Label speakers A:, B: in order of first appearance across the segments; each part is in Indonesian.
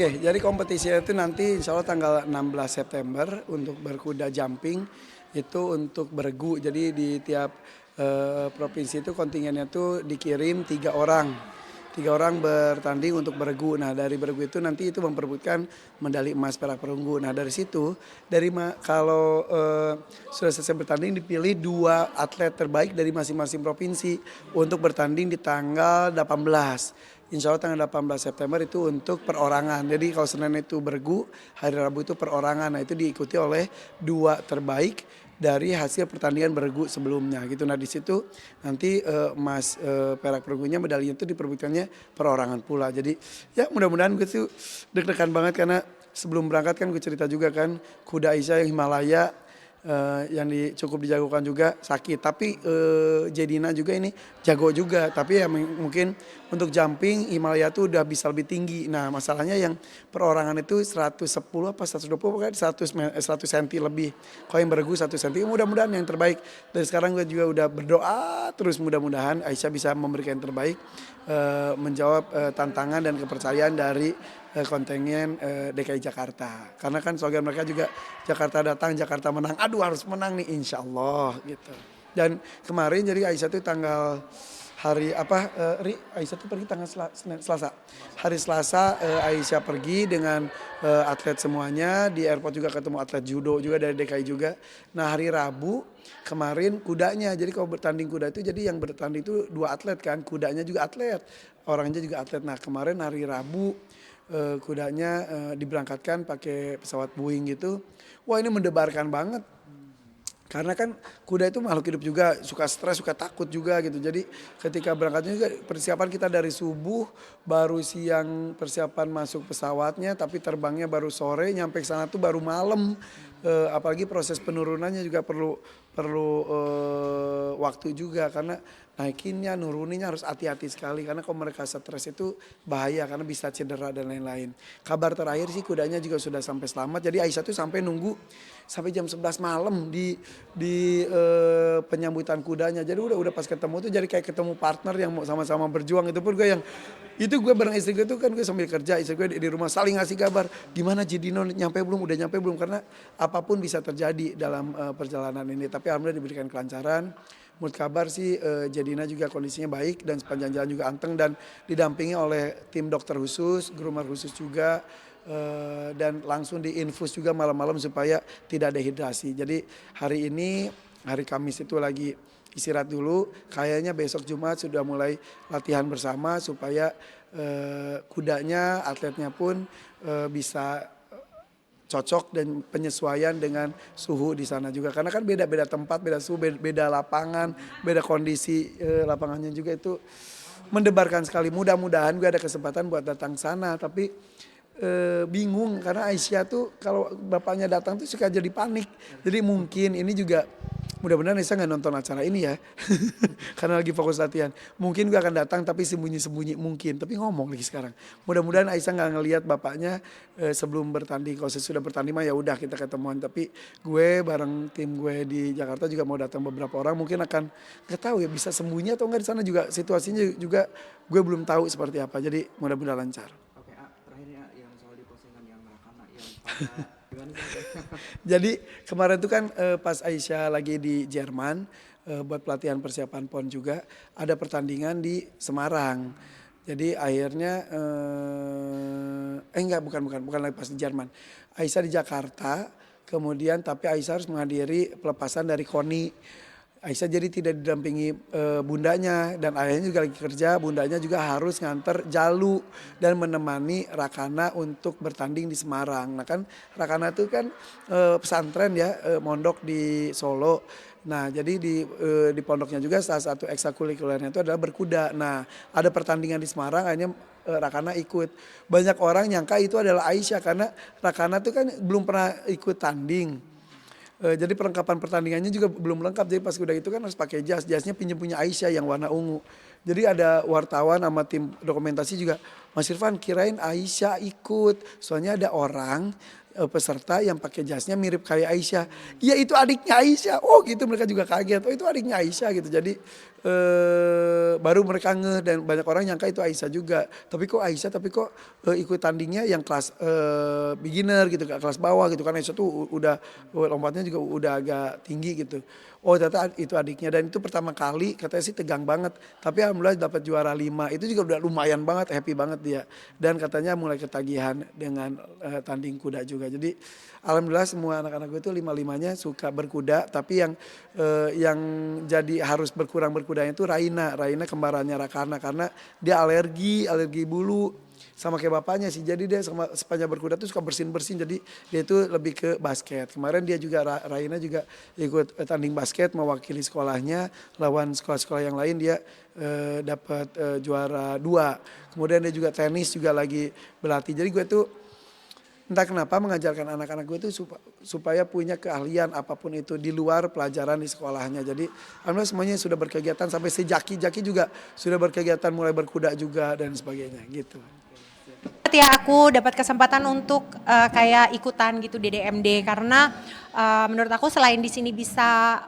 A: Oke, jadi kompetisinya itu nanti insya Allah tanggal 16 September untuk berkuda jumping itu untuk bergu. Jadi di tiap provinsi itu kontingennya tuh dikirim 3 orang. 3 orang bertanding untuk bergu. Nah dari bergu itu nanti itu memperebutkan medali emas, perak, perunggu. Nah dari situ kalau sudah selesai bertanding dipilih 2 atlet terbaik dari masing-masing provinsi untuk bertanding di tanggal 18. Insya Allah tanggal 18 September itu untuk perorangan. Jadi kalau Senin itu bergu, hari Rabu itu perorangan. Nah itu diikuti oleh 2 terbaik dari hasil pertandingan bergu sebelumnya gitu. Nah di situ nanti emas, perak, perunggunya medalinya itu diperebutkannya perorangan pula. Jadi ya mudah-mudahan gue tuh deg-degan banget karena sebelum berangkat kan gue cerita juga kan kuda Aisyah yang Himalaya yang cukup dijagokan juga sakit. Tapi Jedina juga ini jago juga. Tapi ya mungkin untuk jumping Himalaya tuh udah bisa lebih tinggi. Nah masalahnya yang perorangan itu 110 apa 120 pokoknya 100 cm lebih. Kalau yang bergu 1 cm mudah-mudahan yang terbaik. Dan sekarang gue juga udah berdoa terus mudah-mudahan Aisyah bisa memberikan yang terbaik. Menjawab tantangan dan kepercayaan dari kontingen DKI Jakarta. Karena kan slogan mereka juga Jakarta datang, Jakarta menang. Aduh harus menang nih insya Allah gitu. Dan kemarin jadi Aisyah tuh tanggal hari apa Aisyah tuh pergi tanggal Selasa. Hari Selasa Aisyah pergi dengan atlet semuanya. Di airport juga ketemu atlet judo juga dari DKI juga. Nah hari Rabu kemarin kudanya. Jadi kalau bertanding kuda itu jadi yang bertanding itu 2 atlet kan. Kudanya juga atlet, orangnya juga atlet. Nah kemarin hari Rabu kudanya diberangkatkan pakai pesawat Boeing gitu. Wah ini mendebarkan banget. Karena kan kuda itu makhluk hidup juga, suka stres, suka takut juga gitu. Jadi ketika berangkatnya juga persiapan kita dari subuh, baru siang persiapan masuk pesawatnya, tapi terbangnya baru sore, nyampe ke sana tuh baru malam. Apalagi proses penurunannya juga perlu waktu juga karena naikinnya, nuruninnya harus hati-hati sekali karena kalau mereka stres itu bahaya karena bisa cedera dan lain-lain. Kabar terakhir sih kudanya juga sudah sampai selamat. Jadi Aisyah tuh sampai nunggu sampai jam 11 malam di penyambutan kudanya. Jadi udah pas ketemu tuh jadi kayak ketemu partner yang mau sama-sama berjuang. Itu pun gue bareng istri gue tuh kan gue sambil kerja, istri gue di rumah saling ngasih kabar gimana Jedino nyampe belum, udah nyampe belum, karena apapun bisa terjadi dalam perjalanan ini. Tapi alhamdulillah diberikan kelancaran. Menurut kabar sih Jedina juga kondisinya baik dan sepanjang jalan juga anteng dan didampingi oleh tim dokter khusus, groomer khusus juga dan langsung diinfus juga malam-malam supaya tidak dehidrasi. Jadi hari ini hari Kamis itu lagi istirahat dulu. Kayaknya besok Jumat sudah mulai latihan bersama supaya kudanya, atletnya pun bisa cocok dan penyesuaian dengan suhu di sana juga karena kan beda-beda tempat, beda suhu, beda lapangan, beda kondisi lapangannya juga itu mendebarkan sekali. Mudah-mudahan gue ada kesempatan buat datang sana tapi bingung karena Aisyah tuh kalau bapaknya datang tuh suka jadi panik. Jadi mungkin ini juga mudah-mudahan Aisyah nggak nonton acara ini ya karena lagi fokus latihan. Mungkin gue akan datang tapi sembunyi-sembunyi mungkin. Tapi ngomong lagi sekarang. Mudah-mudahan Aisyah nggak ngelihat bapaknya sebelum bertanding. Kalau sesudah bertanding mah ya udah kita ketemuan. Tapi gue bareng tim gue di Jakarta juga mau datang beberapa orang. Mungkin akan nggak tahu ya bisa sembunyi atau nggak di sana juga situasinya juga gue belum tahu seperti apa. Jadi mudah-mudahan lancar.
B: Oke, terakhir ya yang soal di postingan yang Rakana yang patah gimana sih?
A: Jadi kemarin itu kan pas Aisyah lagi di Jerman buat pelatihan persiapan PON juga ada pertandingan di Semarang. Jadi akhirnya enggak bukan lagi pas di Jerman. Aisyah di Jakarta, kemudian tapi Aisyah harus menghadiri pelepasan dari KONI. Aisyah jadi tidak didampingi bundanya dan ayahnya juga lagi kerja, bundanya juga harus nganter Jalu dan menemani Rakana untuk bertanding di Semarang. Nah kan Rakana itu kan pesantren ya, mondok di Solo. Nah jadi di pondoknya juga salah satu ekstrakurikulernya itu adalah berkuda. Nah ada pertandingan di Semarang akhirnya Rakana ikut. Banyak orang nyangka itu adalah Aisyah karena Rakana itu kan belum pernah ikut tanding. Jadi perlengkapan pertandingannya juga belum lengkap. Jadi pas udah itu kan harus pakai jas. Jasnya pinjam punya Aisyah yang warna ungu. Jadi ada wartawan sama tim dokumentasi juga, Mas Irfan kirain Aisyah ikut. Soalnya ada orang peserta yang pakai jasnya mirip kayak Aisyah. Iya itu adiknya Aisyah. Oh gitu mereka juga kaget. Oh itu adiknya Aisyah gitu. Jadi baru mereka ngeh dan banyak orang nyangka itu Aisyah juga. Tapi kok Aisyah tapi kok ikut tandingnya yang kelas beginner gitu, kelas bawah gitu kan. Aisyah tuh udah lompatnya juga udah agak tinggi gitu. Oh ternyata itu adiknya dan itu pertama kali katanya sih tegang banget. Tapi alhamdulillah dapat juara 5 itu juga udah lumayan banget, happy banget dia. Dan katanya mulai ketagihan dengan tanding kuda juga. Jadi alhamdulillah semua anak-anak gue itu lima-limanya suka berkuda. Tapi yang jadi harus berkurang berkudanya itu Raina. Raina kembarannya Rakana karena dia alergi bulu sama kayak bapaknya sih. Jadi dia sama sepanjang berkuda tuh suka bersin-bersin. Jadi dia itu lebih ke basket. Kemarin dia juga Raina juga ikut tanding basket mewakili sekolahnya lawan sekolah-sekolah yang lain dia dapat juara 2. Kemudian dia juga tenis juga lagi berlatih. Jadi gue tuh entah kenapa mengajarkan anak-anak gue itu supaya punya keahlian apapun itu di luar pelajaran di sekolahnya. Jadi alhamdulillah semuanya sudah berkegiatan sampai si Jaki juga sudah berkegiatan mulai berkuda juga dan sebagainya gitu.
C: Ya aku dapat kesempatan untuk kayak ikutan gitu di DMD karena menurut aku selain di sini bisa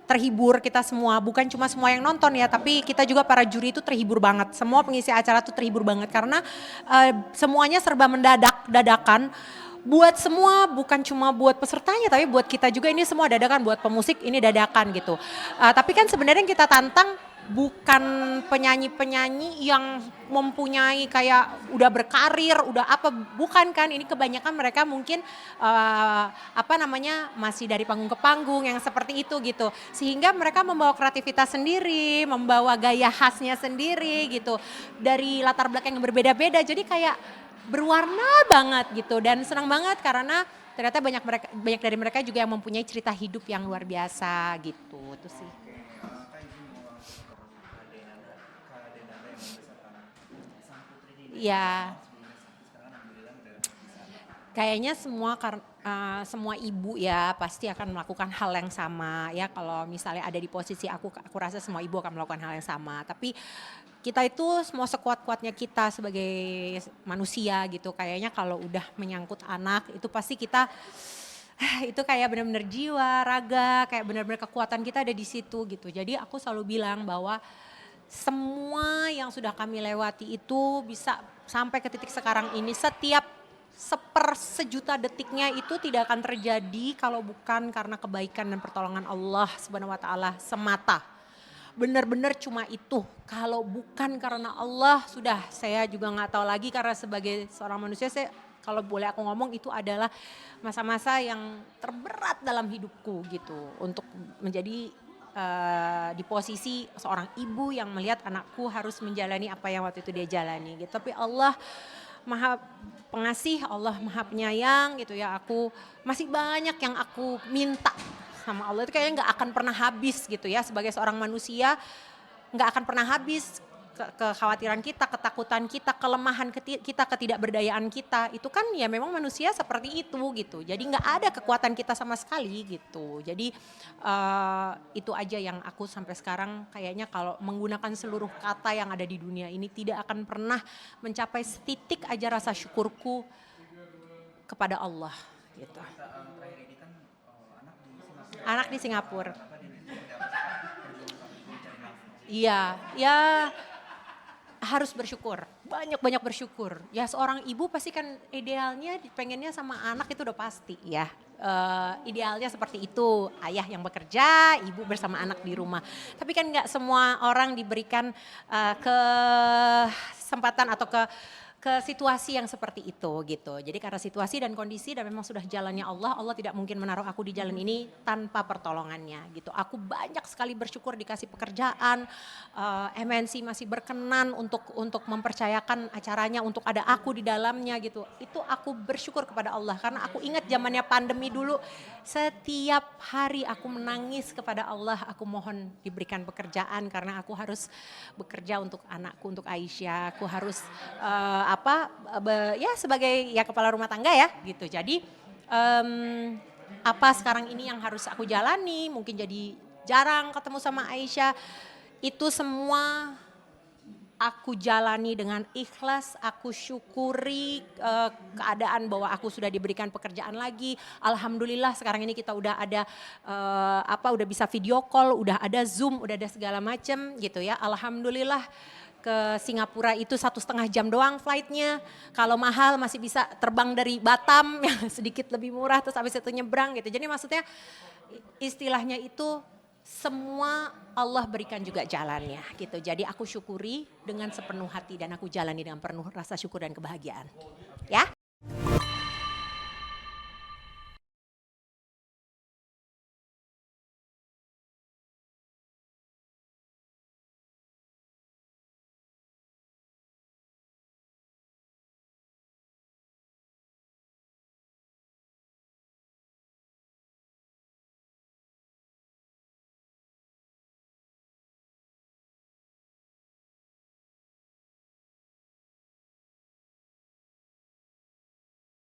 C: terhibur kita semua, bukan cuma semua yang nonton ya, tapi kita juga para juri itu terhibur banget. Semua pengisi acara tuh terhibur banget karena semuanya serba dadakan. Buat semua, bukan cuma buat pesertanya tapi buat kita juga, ini semua dadakan, buat pemusik ini dadakan gitu. Tapi kan sebenarnya yang kita tantang bukan penyanyi-penyanyi yang mempunyai kayak udah berkarir, udah apa, bukan kan, ini kebanyakan mereka mungkin masih dari panggung ke panggung yang seperti itu gitu. Sehingga mereka membawa kreativitas sendiri, membawa gaya khasnya sendiri gitu. Dari latar belakang yang berbeda-beda, jadi kayak berwarna banget gitu dan senang banget karena ternyata banyak dari mereka juga yang mempunyai cerita hidup yang luar biasa gitu. Itu sih. Ya, kayaknya semua ibu ya pasti akan melakukan hal yang sama ya. Kalau misalnya ada di posisi aku rasa semua ibu akan melakukan hal yang sama. Tapi kita itu semua sekuat-kuatnya kita sebagai manusia gitu. Kayaknya kalau udah menyangkut anak itu pasti kita itu kayak benar-benar jiwa, raga, kayak benar-benar kekuatan kita ada di situ gitu. Jadi aku selalu bilang bahwa semua yang sudah kami lewati itu bisa sampai ke titik sekarang ini, setiap sejuta detiknya itu tidak akan terjadi kalau bukan karena kebaikan dan pertolongan Allah Subhanahu wa taala semata. Benar-benar cuma itu. Kalau bukan karena Allah, sudah saya juga nggak tahu lagi karena sebagai seorang manusia saya kalau boleh aku ngomong itu adalah masa-masa yang terberat dalam hidupku gitu untuk menjadi di posisi seorang ibu yang melihat anakku harus menjalani apa yang waktu itu dia jalani gitu. Tapi Allah Maha Pengasih, Allah Maha Penyayang gitu ya. Aku masih banyak yang aku minta sama Allah, itu kayaknya nggak akan pernah habis gitu ya. Sebagai seorang manusia nggak akan pernah habis kekhawatiran kita, ketakutan kita, kelemahan kita, ketidakberdayaan kita. Itu kan ya memang manusia seperti itu gitu. Jadi nggak ada kekuatan kita sama sekali gitu. Jadi itu aja yang aku sampai sekarang kayaknya kalau menggunakan seluruh kata yang ada di dunia ini tidak akan pernah mencapai setitik aja rasa syukurku kepada Allah gitu. Anak di Singapura. Iya, ya harus bersyukur, banyak-banyak bersyukur. Ya seorang ibu pasti kan idealnya pengennya sama anak itu udah pasti ya. Idealnya seperti itu, ayah yang bekerja, ibu bersama anak di rumah. Tapi kan nggak semua orang diberikan kesempatan atau ke situasi yang seperti itu gitu. Jadi karena situasi dan kondisi dan memang sudah jalannya Allah, Allah tidak mungkin menaruh aku di jalan ini tanpa pertolongannya gitu. Aku banyak sekali bersyukur dikasih pekerjaan, MNC masih berkenan untuk mempercayakan acaranya, untuk ada aku di dalamnya gitu. Itu aku bersyukur kepada Allah karena aku ingat zamannya pandemi dulu, setiap hari aku menangis kepada Allah, aku mohon diberikan pekerjaan karena aku harus bekerja untuk anakku, untuk Aisyah, aku harus ya sebagai ya kepala rumah tangga ya gitu. Jadi apa sekarang ini yang harus aku jalani, mungkin jadi jarang ketemu sama Aisyah, itu semua aku jalani dengan ikhlas, aku syukuri keadaan bahwa aku sudah diberikan pekerjaan lagi. Alhamdulillah sekarang ini kita udah ada udah bisa video call, udah ada Zoom, udah ada segala macam gitu ya. Alhamdulillah ke Singapura itu 1,5 jam doang flightnya. Kalau mahal masih bisa terbang dari Batam yang sedikit lebih murah terus habis itu nyebrang gitu. Jadi maksudnya istilahnya itu semua Allah berikan juga jalannya gitu. Jadi aku syukuri dengan sepenuh hati dan aku jalani dengan penuh rasa syukur dan kebahagiaan. Ya.